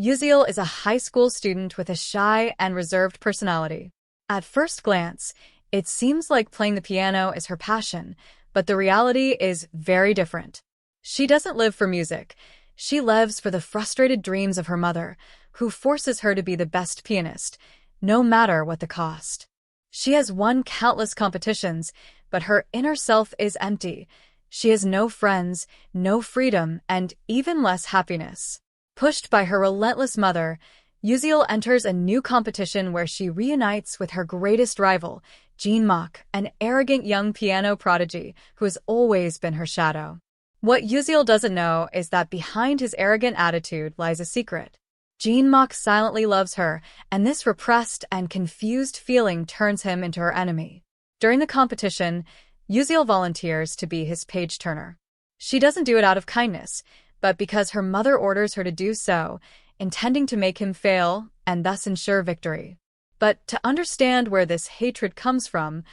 Yoo Seul is a high school student with a shy and reserved personality. At first glance, it seems like playing the piano is her passion, but the reality is very different. She doesn't live for music. She lives for the frustrated dreams of her mother, who forces her to be the best pianist, no matter what the cost. She has won countless competitions, but her inner self is empty. She has no friends, no freedom, and even less happiness. Pushed by her relentless mother, Yoo Seul enters a new competition where she reunites with her greatest rival, Shik, an arrogant young piano prodigy who has always been her shadow. What Yoo Seul doesn't know is that behind his arrogant attitude lies a secret. Shik silently loves her, and this repressed and confused feeling turns him into her enemy. During the competition, Yoo Seul volunteers to be his page-turner. She doesn't do it out of kindness, but because her mother orders her to do so, intending to make him fail and thus ensure victory. But to understand where this hatred comes from,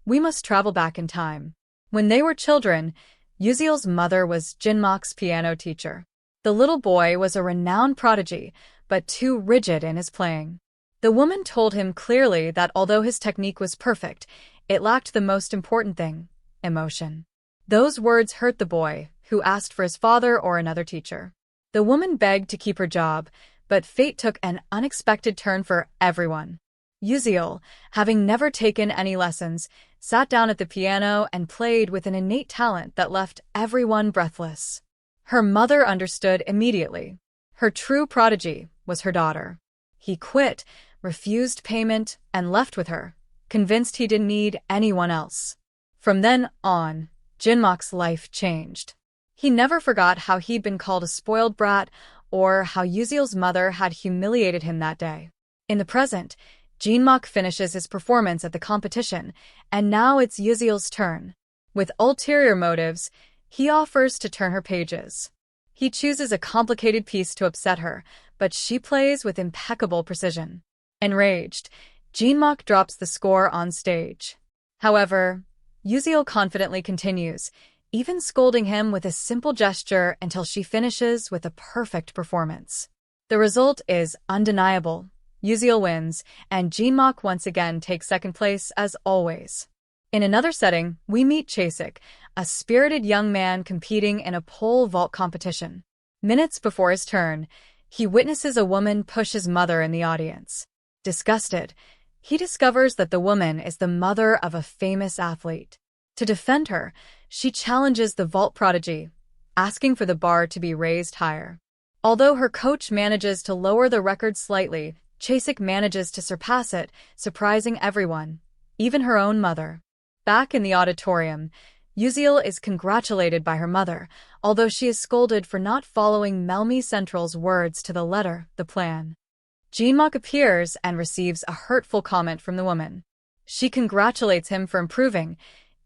we must travel back in time. When they were children, Yoo Seul's mother was Shik's piano teacher. The little boy was a renowned prodigy, but too rigid in his playing. The woman told him clearly that although his technique was perfect, it lacked the most important thing: emotion. Those words hurt the boy, who asked for his father or another teacher. The woman begged to keep her job, but fate took an unexpected turn for everyone. Yoo Seul, having never taken any lessons, sat down at the piano and played with an innate talent that left everyone breathless. Her mother understood immediately. Her true prodigy was her daughter. He quit, refused payment, and left with her, convinced he didn't need anyone else. From then on, Shik's life changed. He never forgot how he'd been called a spoiled brat or how Yoo Seul's mother had humiliated him that day. In the present, Shik finishes his performance at the competition, and now it's Yoo Seul's turn. With ulterior motives, he offers to turn her pages. He chooses a complicated piece to upset her, but she plays with impeccable precision. Enraged, Shik drops the score on stage. However, Yoo Seul confidently continues, even scolding him with a simple gesture until she finishes with a perfect performance. The result is undeniable. Yoo Seul wins, and Shik once again takes second place as always. In another setting, we meet Shik, a spirited young man competing in a pole vault competition. Minutes before his turn, he witnesses a woman push his mother in the audience. Disgusted, he discovers that the woman is the mother of a famous athlete. To defend her, she challenges the vault prodigy, asking for the bar to be raised higher. Although her coach manages to lower the record slightly, Shik manages to surpass it, surprising everyone, even her own mother. Back in the auditorium, Yoo Seul is congratulated by her mother, although she is scolded for not following Melmi Central's words to the letter, the plan. Shik appears and receives a hurtful comment from the woman. She congratulates him for improving,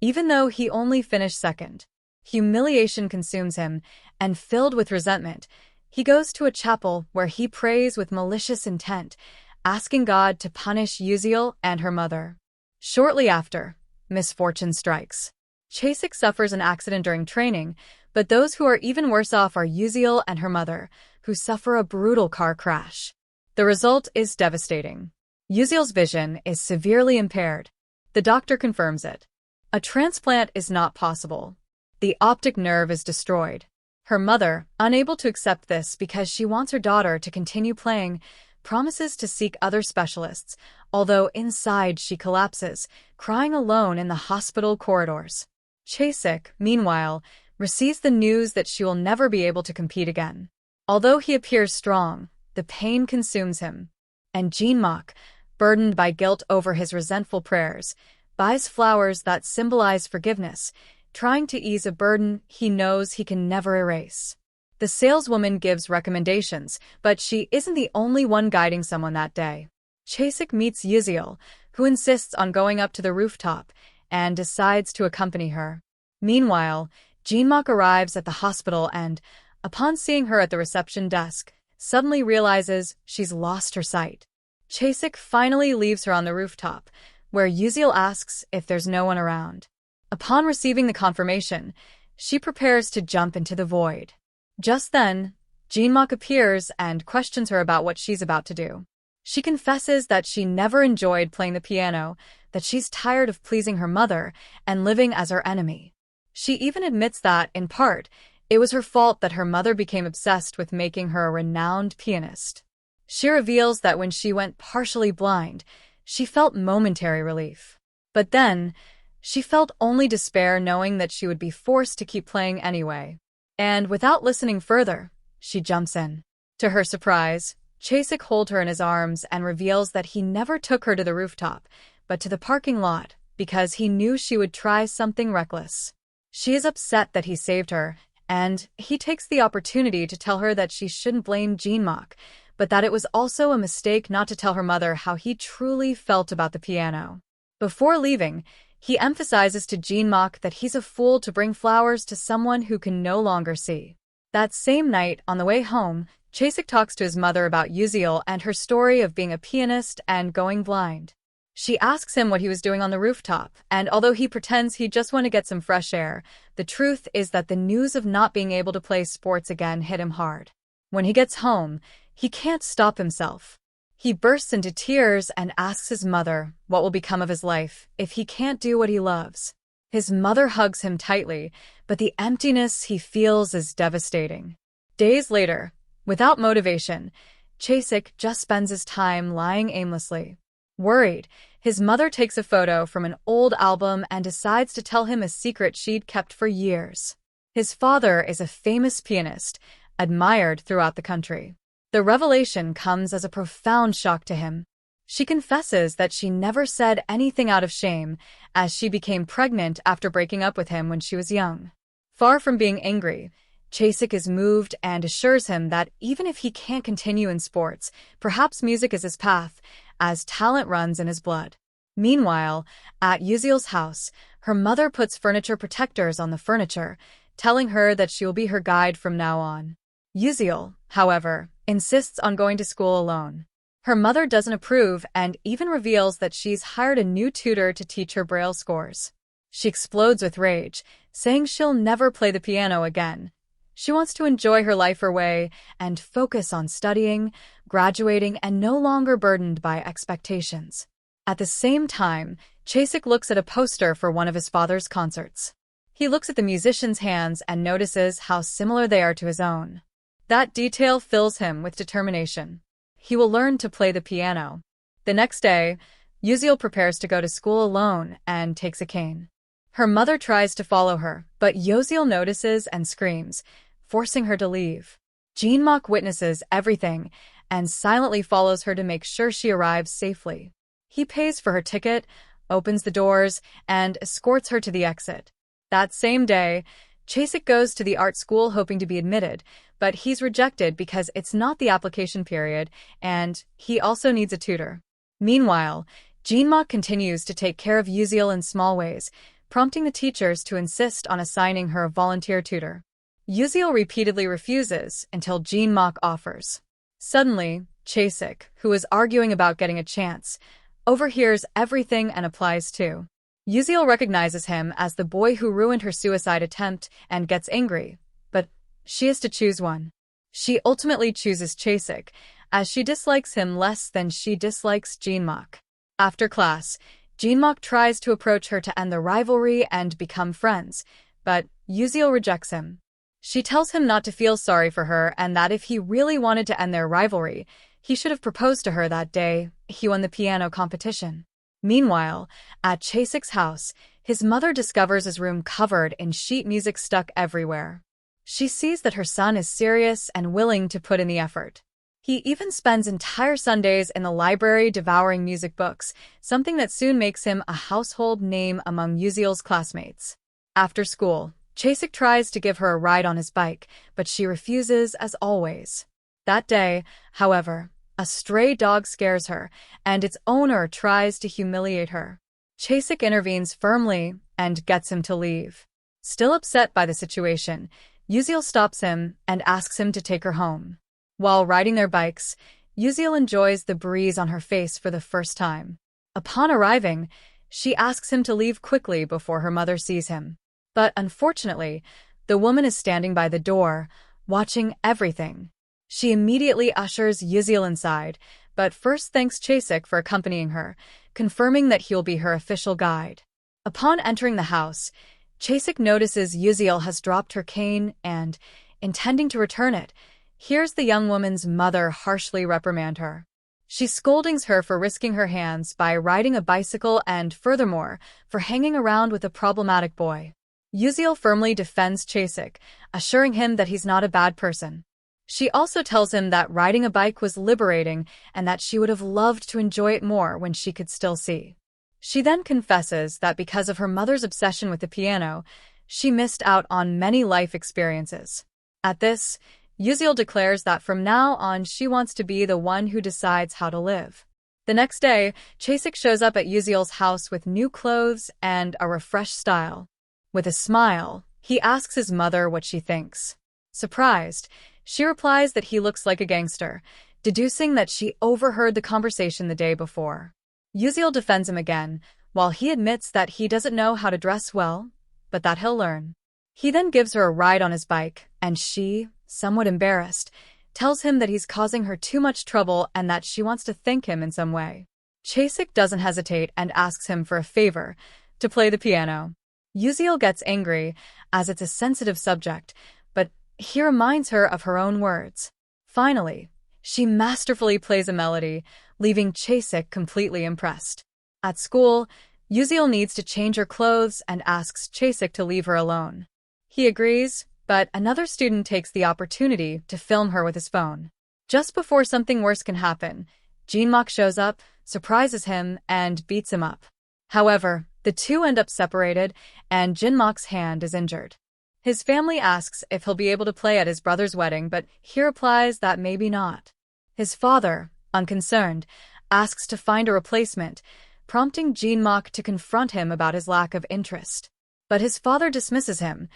even though he only finished second. Humiliation consumes him, and filled with resentment, he goes to a chapel where he prays with malicious intent, asking God to punish Yoo Seul and her mother. Shortly after, misfortune strikes. Shik suffers an accident during training, but those who are even worse off are Yoo Seul and her mother, who suffer a brutal car crash. The result is devastating. Yoo Seul's vision is severely impaired. The doctor confirms it. A transplant is not possible. The optic nerve is destroyed. Her mother, unable to accept this because she wants her daughter to continue playing, promises to seek other specialists, although inside she collapses, crying alone in the hospital corridors. Shik, meanwhile, receives the news that she will never be able to compete again. Although he appears strong, the pain consumes him. And Shik, burdened by guilt over his resentful prayers, buys flowers that symbolize forgiveness, trying to ease a burden he knows he can never erase. The saleswoman gives recommendations, but she isn't the only one guiding someone that day. Shik meets Yoo Seul, who insists on going up to the rooftop, and decides to accompany her. Meanwhile, Shik arrives at the hospital and, upon seeing her at the reception desk, suddenly realizes she's lost her sight. Shik finally leaves her on the rooftop, where Yoo Seul asks if there's no one around. Upon receiving the confirmation, she prepares to jump into the void. Just then, Jinmak appears and questions her about what she's about to do. She confesses that she never enjoyed playing the piano, that she's tired of pleasing her mother and living as her enemy. She even admits that, in part, it was her fault that her mother became obsessed with making her a renowned pianist. She reveals that when she went partially blind, she felt momentary relief. But then, she felt only despair knowing that she would be forced to keep playing anyway. And without listening further, she jumps in. To her surprise, Chasik holds her in his arms and reveals that he never took her to the rooftop, but to the parking lot, because he knew she would try something reckless. She is upset that he saved her, and he takes the opportunity to tell her that she shouldn't blame Jinmak, but that it was also a mistake not to tell her mother how he truly felt about the piano. Before leaving, he emphasizes to Jinmak that he's a fool to bring flowers to someone who can no longer see. That same night, on the way home, Chasik talks to his mother about Yoo Seul and her story of being a pianist and going blind. She asks him what he was doing on the rooftop, and although he pretends he just wanted to get some fresh air, the truth is that the news of not being able to play sports again hit him hard. When he gets home, he can't stop himself. He bursts into tears and asks his mother what will become of his life if he can't do what he loves. His mother hugs him tightly, but the emptiness he feels is devastating. Days later, without motivation, Chasik just spends his time lying aimlessly. Worried, his mother takes a photo from an old album and decides to tell him a secret she'd kept for years. His father is a famous pianist, admired throughout the country. The revelation comes as a profound shock to him. She confesses that she never said anything out of shame, as she became pregnant after breaking up with him when she was young. Far from being angry, Chasik is moved and assures him that even if he can't continue in sports, perhaps music is his path, as talent runs in his blood. Meanwhile, at Yoo Seul's house, her mother puts furniture protectors on the furniture, telling her that she will be her guide from now on. Yoo Seul, however, insists on going to school alone. Her mother doesn't approve and even reveals that she's hired a new tutor to teach her Braille scores. She explodes with rage, saying she'll never play the piano again. She wants to enjoy her life her way and focus on studying, graduating, and no longer burdened by expectations. At the same time, Chasik looks at a poster for one of his father's concerts. He looks at the musicians' hands and notices how similar they are to his own. That detail fills him with determination. He will learn to play the piano. The next day, Yoo Seul prepares to go to school alone and takes a cane. Her mother tries to follow her, but Yoo Seul notices and screams, forcing her to leave. Jinmak witnesses everything and silently follows her to make sure she arrives safely. He pays for her ticket, opens the doors, and escorts her to the exit. That same day, Chasik goes to the art school hoping to be admitted, but he's rejected because it's not the application period, and he also needs a tutor. Meanwhile, Jinmak continues to take care of Yoo Seul in small ways, prompting the teachers to insist on assigning her a volunteer tutor. Yoo Seul repeatedly refuses until Jinmak offers. Suddenly, Chasik, who is arguing about getting a chance, overhears everything and applies too. Yoo Seul recognizes him as the boy who ruined her suicide attempt and gets angry, but she has to choose one. She ultimately chooses Chasik, as she dislikes him less than she dislikes Jinmak. After class, Jinmak tries to approach her to end the rivalry and become friends, but Yoo Seul rejects him. She tells him not to feel sorry for her and that if he really wanted to end their rivalry, he should have proposed to her that day he won the piano competition. Meanwhile, at Chasik's house, his mother discovers his room covered in sheet music stuck everywhere. She sees that her son is serious and willing to put in the effort. He even spends entire Sundays in the library devouring music books, something that soon makes him a household name among Yoo Seul's classmates. After school, Chasik tries to give her a ride on his bike, but she refuses as always. That day, however, a stray dog scares her, and its owner tries to humiliate her. Chasik intervenes firmly and gets him to leave. Still upset by the situation, Yoo Seul stops him and asks him to take her home. While riding their bikes, Yoo Seul enjoys the breeze on her face for the first time. Upon arriving, she asks him to leave quickly before her mother sees him. But unfortunately, the woman is standing by the door, watching everything. She immediately ushers Yoo Seul inside, but first thanks Shik for accompanying her, confirming that he'll be her official guide. Upon entering the house, Shik notices Yoo Seul has dropped her cane and, intending to return it, hears the young woman's mother harshly reprimand her. She scoldings her for risking her hands by riding a bicycle and, furthermore, for hanging around with a problematic boy. Yoo Seul firmly defends Shik, assuring him that he's not a bad person. She also tells him that riding a bike was liberating and that she would have loved to enjoy it more when she could still see. She then confesses that because of her mother's obsession with the piano, she missed out on many life experiences. At this, Yoo Seul declares that from now on she wants to be the one who decides how to live. The next day, Shik shows up at Yoo Seul's house with new clothes and a refreshed style. With a smile, he asks his mother what she thinks. Surprised, she replies that he looks like a gangster, deducing that she overheard the conversation the day before. Yoo Seul defends him again, while he admits that he doesn't know how to dress well, but that he'll learn. He then gives her a ride on his bike, and she, somewhat embarrassed, tells him that he's causing her too much trouble and that she wants to thank him in some way. Shik doesn't hesitate and asks him for a favor, to play the piano. Yoo Seul gets angry, as it's a sensitive subject, but he reminds her of her own words. Finally, she masterfully plays a melody, leaving Shik completely impressed. At school, Yoo Seul needs to change her clothes and asks Shik to leave her alone. He agrees, but another student takes the opportunity to film her with his phone. Just before something worse can happen, Jinmak shows up, surprises him, and beats him up. However, the two end up separated, and Jinmak's hand is injured. His family asks if he'll be able to play at his brother's wedding, but he replies that maybe not. His father, unconcerned, asks to find a replacement, prompting Jinmak to confront him about his lack of interest. But his father dismisses him,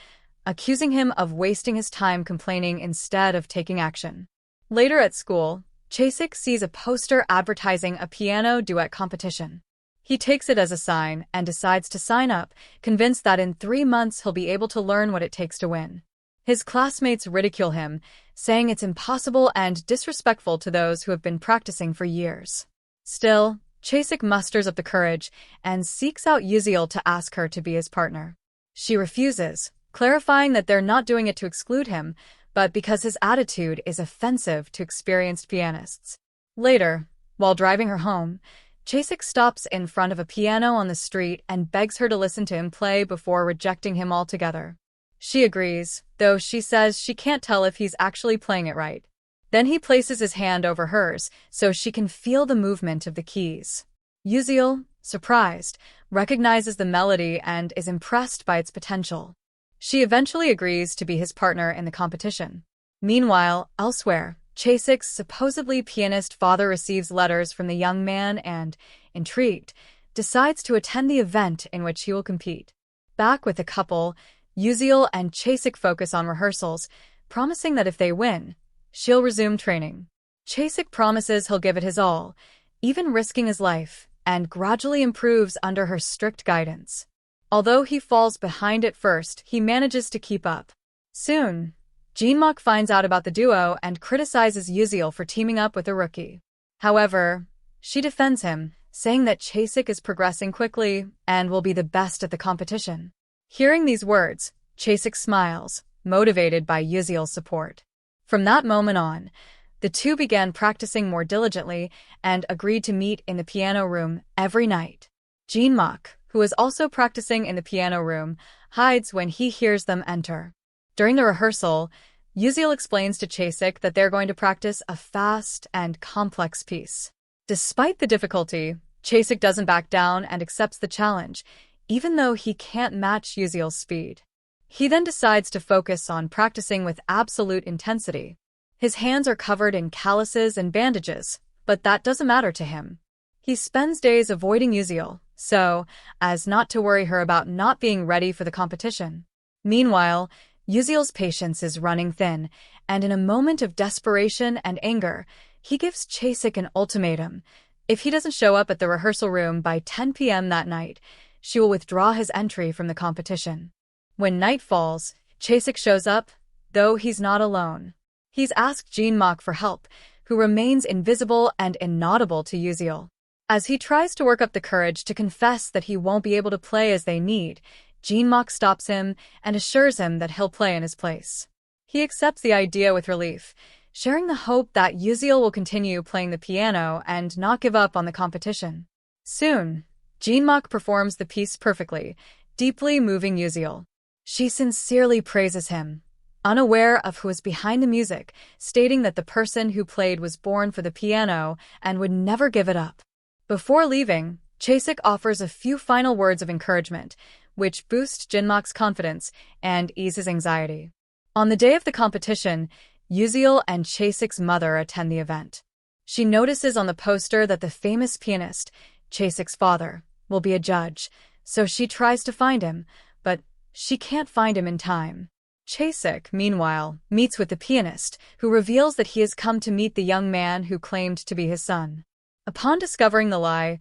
accusing him of wasting his time complaining instead of taking action. Later at school, Shik sees a poster advertising a piano duet competition. He takes it as a sign and decides to sign up, convinced that in 3 months he'll be able to learn what it takes to win. His classmates ridicule him, saying it's impossible and disrespectful to those who have been practicing for years. Still, Shik musters up the courage and seeks out Yoo Seul to ask her to be his partner. She refuses, clarifying that they're not doing it to exclude him, but because his attitude is offensive to experienced pianists. Later, while driving her home, Shik stops in front of a piano on the street and begs her to listen to him play before rejecting him altogether. She agrees, though she says she can't tell if he's actually playing it right. Then he places his hand over hers so she can feel the movement of the keys. Yoo Seul, surprised, recognizes the melody and is impressed by its potential. She eventually agrees to be his partner in the competition. Meanwhile, elsewhere, Shik's supposedly pianist father receives letters from the young man and, intrigued, decides to attend the event in which he will compete. Back with the couple, Yoo Seul and Shik focus on rehearsals, promising that if they win, she'll resume training. Shik promises he'll give it his all, even risking his life, and gradually improves under her strict guidance. Although he falls behind at first, he manages to keep up. Soon, Jinmak finds out about the duo and criticizes Yoo Seul for teaming up with a rookie. However, she defends him, saying that Shik is progressing quickly and will be the best at the competition. Hearing these words, Shik smiles, motivated by Yoo Seul's support. From that moment on, the two began practicing more diligently and agreed to meet in the piano room every night. Jinmak, who is also practicing in the piano room, hides when he hears them enter. During the rehearsal, Yoo Seul explains to Shik that they're going to practice a fast and complex piece. Despite the difficulty, Shik doesn't back down and accepts the challenge, even though he can't match Yoo Seul's speed. He then decides to focus on practicing with absolute intensity. His hands are covered in calluses and bandages, but that doesn't matter to him. He spends days avoiding Yoo Seul, so as not to worry her about not being ready for the competition. Meanwhile, Yoo Seul's patience is running thin, and in a moment of desperation and anger, he gives Shik an ultimatum. If he doesn't show up at the rehearsal room by 10 p.m. that night, she will withdraw his entry from the competition. When night falls, Shik shows up, though he's not alone. He's asked Jean-Mak for help, who remains invisible and inaudible to Yoo Seul. As he tries to work up the courage to confess that he won't be able to play as they need, Jean-Mak stops him and assures him that he'll play in his place. He accepts the idea with relief, sharing the hope that Yoo Seul will continue playing the piano and not give up on the competition. Soon, Jean-Mak performs the piece perfectly, deeply moving Yoo Seul. She sincerely praises him, unaware of who is behind the music, stating that the person who played was born for the piano and would never give it up. Before leaving, Shik offers a few final words of encouragement, which boost Jean-Mak's confidence and eases anxiety. On the day of the competition, Yoo Seul and Shik's mother attend the event. She notices on the poster that the famous pianist, Shik's father, will be a judge, so she tries to find him, but she can't find him in time. Shik, meanwhile, meets with the pianist, who reveals that he has come to meet the young man who claimed to be his son. Upon discovering the lie,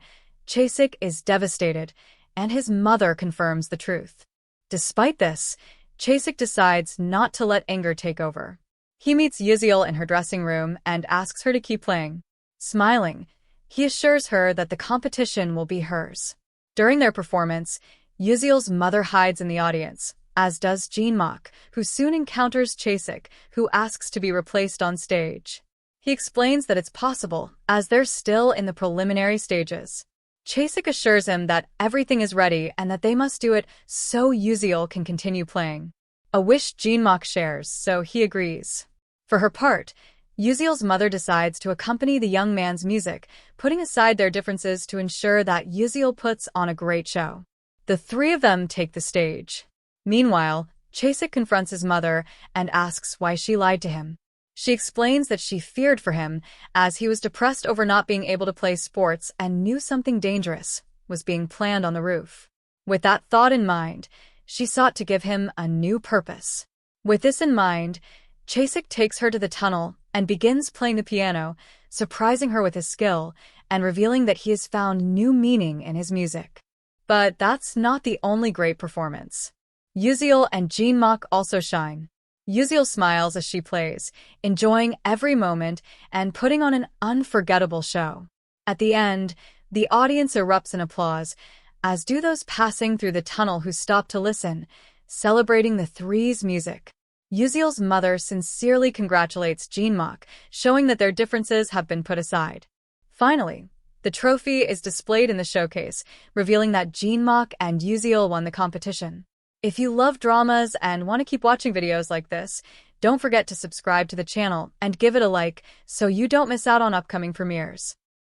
Shik is devastated, and his mother confirms the truth. Despite this, Shik decides not to let anger take over. He meets Yoo Seul in her dressing room and asks her to keep playing. Smiling, he assures her that the competition will be hers. During their performance, Yoo Seul's mother hides in the audience, as does Jean-Mak, who soon encounters Shik, who asks to be replaced on stage. He explains that it's possible, as they're still in the preliminary stages. Shik assures him that everything is ready and that they must do it so Yoo Seul can continue playing. A wish Jean-Mak shares, so he agrees. For her part, Yoo Seul's mother decides to accompany the young man's music, putting aside their differences to ensure that Yoo Seul puts on a great show. The three of them take the stage. Meanwhile, Shik confronts his mother and asks why she lied to him. She explains that she feared for him, as he was depressed over not being able to play sports and knew something dangerous was being planned on the roof. With that thought in mind, she sought to give him a new purpose. With this in mind, Shik takes her to the tunnel and begins playing the piano, surprising her with his skill and revealing that he has found new meaning in his music. But that's not the only great performance. Yoo Seul and Jean-Mak also shine. Yoo Seul smiles as she plays, enjoying every moment and putting on an unforgettable show. At the end, the audience erupts in applause, as do those passing through the tunnel who stop to listen, celebrating the three's music. Yoo Seul's mother sincerely congratulates Jean-Mak, showing that their differences have been put aside. Finally, the trophy is displayed in the showcase, revealing that Jean-Mak and Yoo Seul won the competition. If you love dramas and want to keep watching videos like this, don't forget to subscribe to the channel and give it a like so you don't miss out on upcoming premieres.